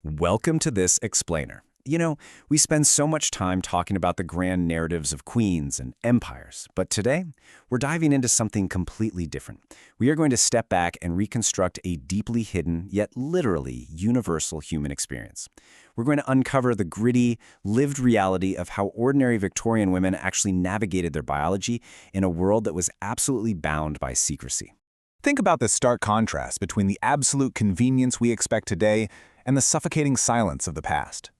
Welcome to this explainer. We spend so much time talking about the grand narratives of queens and empires, but today we're diving into something completely different. We are going to step back and reconstruct a deeply hidden, yet literally universal human experience. We're going to uncover the gritty, lived reality of how ordinary Victorian women actually navigated their biology in a world that was absolutely bound by secrecy. Think about the stark contrast between the absolute convenience we expect today and the suffocating silence of the past.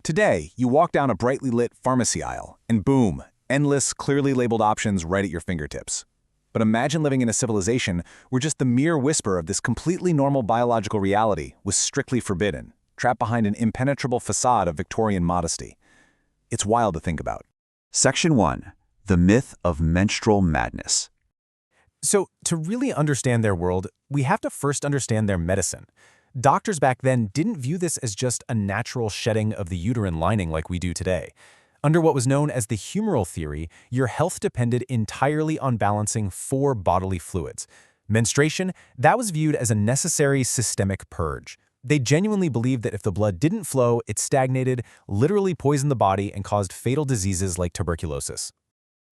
Today, you walk down a brightly lit pharmacy aisle, and boom, endless, clearly labeled options right at your fingertips. But imagine living in a civilization where just the mere whisper of this completely normal biological reality was strictly forbidden, trapped behind an impenetrable facade of Victorian modesty. It's wild to think about. Section 1. The Myth of Menstrual Madness. So, to really understand their world, we have to first understand their medicine. Doctors back then didn't view this as just a natural shedding of the uterine lining like we do today. Under what was known as the humoral theory, your health depended entirely on balancing four bodily fluids. Menstruation, that was viewed as a necessary systemic purge. They genuinely believed that if the blood didn't flow, it stagnated, literally poisoned the body, and caused fatal diseases like tuberculosis.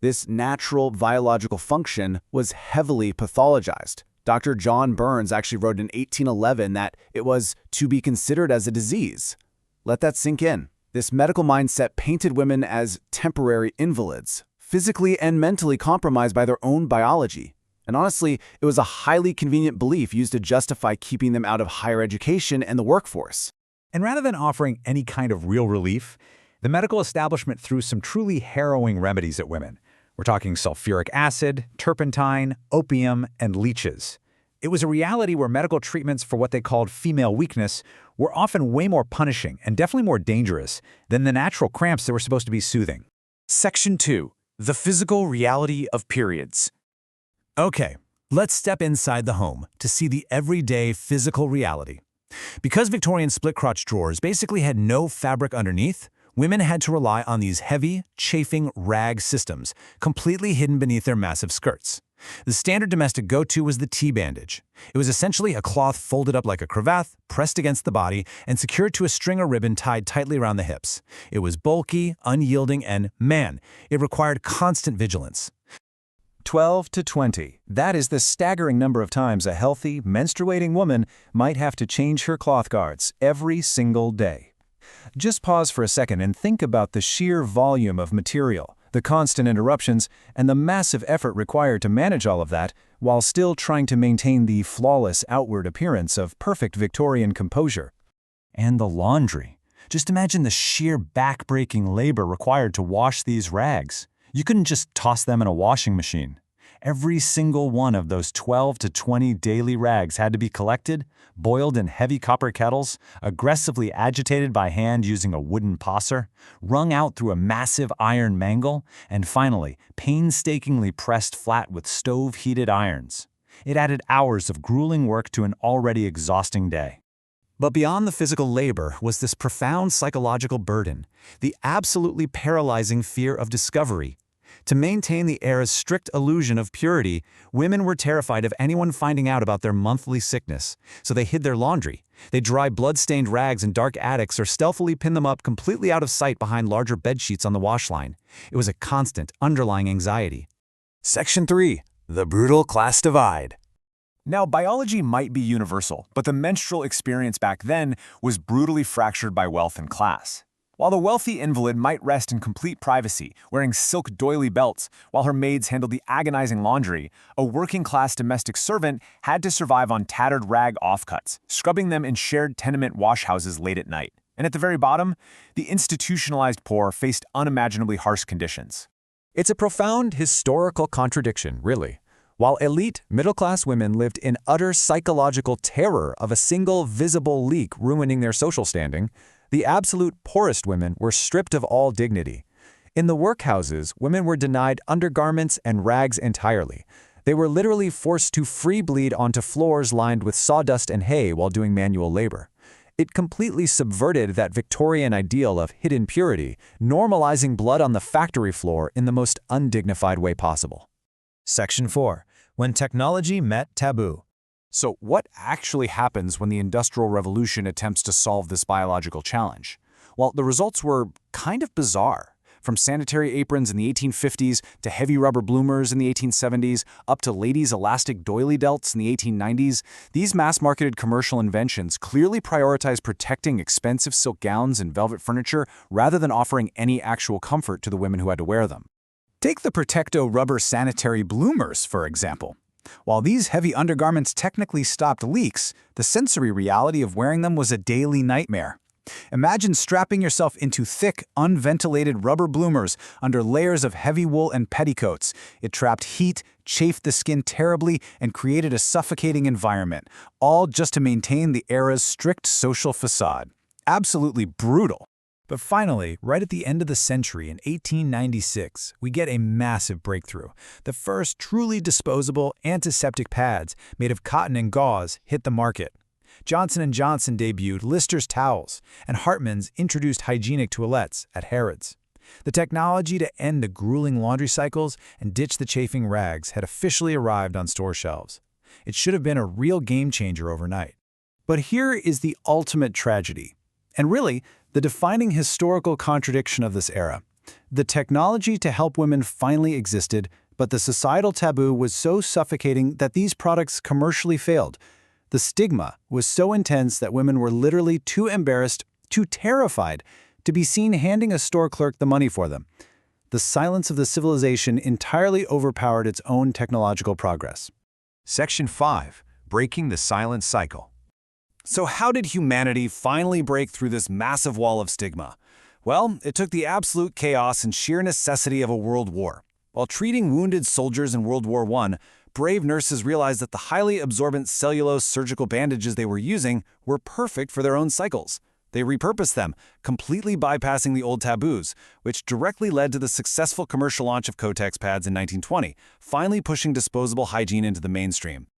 This natural biological function was heavily pathologized. Dr. John Burns actually wrote in 1811 that it was to be considered as a disease. Let that sink in. This medical mindset painted women as temporary invalids, physically and mentally compromised by their own biology. And honestly, it was a highly convenient belief used to justify keeping them out of higher education and the workforce. And rather than offering any kind of real relief, the medical establishment threw some truly harrowing remedies at women. We're talking sulfuric acid, turpentine, opium, and leeches. It was a reality where medical treatments for what they called female weakness were often way more punishing and definitely more dangerous than the natural cramps that were supposed to be soothing. Section 2. The Physical Reality of Periods. Okay, let's step inside the home to see the everyday physical reality. Because Victorian split-crotch drawers basically had no fabric underneath, women had to rely on these heavy, chafing rag systems, completely hidden beneath their massive skirts. The standard domestic go-to was the T-bandage. It was essentially a cloth folded up like a cravat, pressed against the body, and secured to a string or ribbon tied tightly around the hips. It was bulky, unyielding, and, man, it required constant vigilance. 12 to 20. That is the staggering number of times a healthy, menstruating woman might have to change her cloth guards every single day. Just pause for a second and think about the sheer volume of material, the constant interruptions, and the massive effort required to manage all of that while still trying to maintain the flawless outward appearance of perfect Victorian composure. And the laundry. Just imagine the sheer back-breaking labor required to wash these rags. You couldn't just toss them in a washing machine. Every single one of those 12 to 20 daily rags had to be collected, boiled in heavy copper kettles, aggressively agitated by hand using a wooden paucer, wrung out through a massive iron mangle, and finally, painstakingly pressed flat with stove-heated irons. It added hours of grueling work to an already exhausting day. But beyond the physical labor was this profound psychological burden, the absolutely paralyzing fear of discovery. To maintain the era's strict illusion of purity, women were terrified of anyone finding out about their monthly sickness, so they hid their laundry. They dried blood-stained rags in dark attics or stealthily pinned them up completely out of sight behind larger bedsheets on the wash line. It was a constant, underlying anxiety. Section 3. The Brutal Class Divide. Now, biology might be universal, but the menstrual experience back then was brutally fractured by wealth and class. While the wealthy invalid might rest in complete privacy, wearing silk doily belts, while her maids handled the agonizing laundry, a working-class domestic servant had to survive on tattered rag offcuts, scrubbing them in shared tenement washhouses late at night. And at the very bottom, the institutionalized poor faced unimaginably harsh conditions. It's a profound historical contradiction, really. While elite, middle-class women lived in utter psychological terror of a single visible leak ruining their social standing, the absolute poorest women were stripped of all dignity. In the workhouses, women were denied undergarments and rags entirely. They were literally forced to free bleed onto floors lined with sawdust and hay while doing manual labor. It completely subverted that Victorian ideal of hidden purity, normalizing blood on the factory floor in the most undignified way possible. Section 4. When technology met taboo. So what actually happens when the Industrial Revolution attempts to solve this biological challenge? Well, the results were kind of bizarre. From sanitary aprons in the 1850s to heavy rubber bloomers in the 1870s, up to ladies' elastic doily delts in the 1890s, these mass-marketed commercial inventions clearly prioritize protecting expensive silk gowns and velvet furniture rather than offering any actual comfort to the women who had to wear them. Take the Protecto rubber sanitary bloomers, for example. While these heavy undergarments technically stopped leaks, the sensory reality of wearing them was a daily nightmare. Imagine strapping yourself into thick, unventilated rubber bloomers under layers of heavy wool and petticoats. It trapped heat, chafed the skin terribly, and created a suffocating environment, all just to maintain the era's strict social facade. Absolutely brutal. But finally, right at the end of the century in 1896, we get a massive breakthrough. The first truly disposable antiseptic pads made of cotton and gauze hit the market. Johnson & Johnson debuted Lister's towels, and Hartmann's introduced hygienic toilettes at Harrods. The technology to end the grueling laundry cycles and ditch the chafing rags had officially arrived on store shelves. It should have been a real game-changer overnight. But here is the ultimate tragedy, and really, the defining historical contradiction of this era. The technology to help women finally existed, but the societal taboo was so suffocating that these products commercially failed. The stigma was so intense that women were literally too embarrassed, too terrified, to be seen handing a store clerk the money for them. The silence of the civilization entirely overpowered its own technological progress. Section 5. Breaking the silent cycle. So how did humanity finally break through this massive wall of stigma? Well, it took the absolute chaos and sheer necessity of a world war. While treating wounded soldiers in World War I, brave nurses realized that the highly absorbent cellulose surgical bandages they were using were perfect for their own cycles. They repurposed them, completely bypassing the old taboos, which directly led to the successful commercial launch of Kotex pads in 1920, finally pushing disposable hygiene into the mainstream.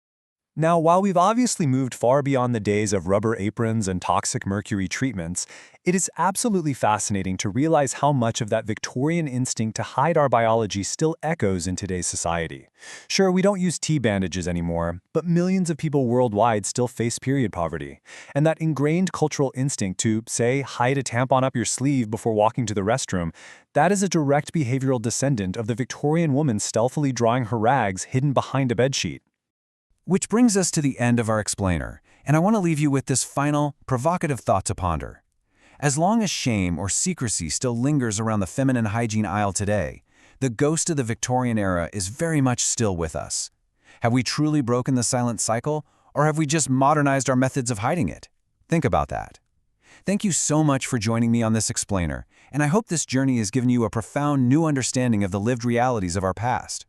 Now, while we've obviously moved far beyond the days of rubber aprons and toxic mercury treatments, it is absolutely fascinating to realize how much of that Victorian instinct to hide our biology still echoes in today's society. Sure, we don't use tea bandages anymore, but millions of people worldwide still face period poverty. And that ingrained cultural instinct to, say, hide a tampon up your sleeve before walking to the restroom, that is a direct behavioral descendant of the Victorian woman stealthily drawing her rags hidden behind a bedsheet. Which brings us to the end of our explainer, and I want to leave you with this final, provocative thought to ponder. As long as shame or secrecy still lingers around the feminine hygiene aisle today, the ghost of the Victorian era is very much still with us. Have we truly broken the silent cycle, or have we just modernized our methods of hiding it? Think about that. Thank you so much for joining me on this explainer, and I hope this journey has given you a profound new understanding of the lived realities of our past.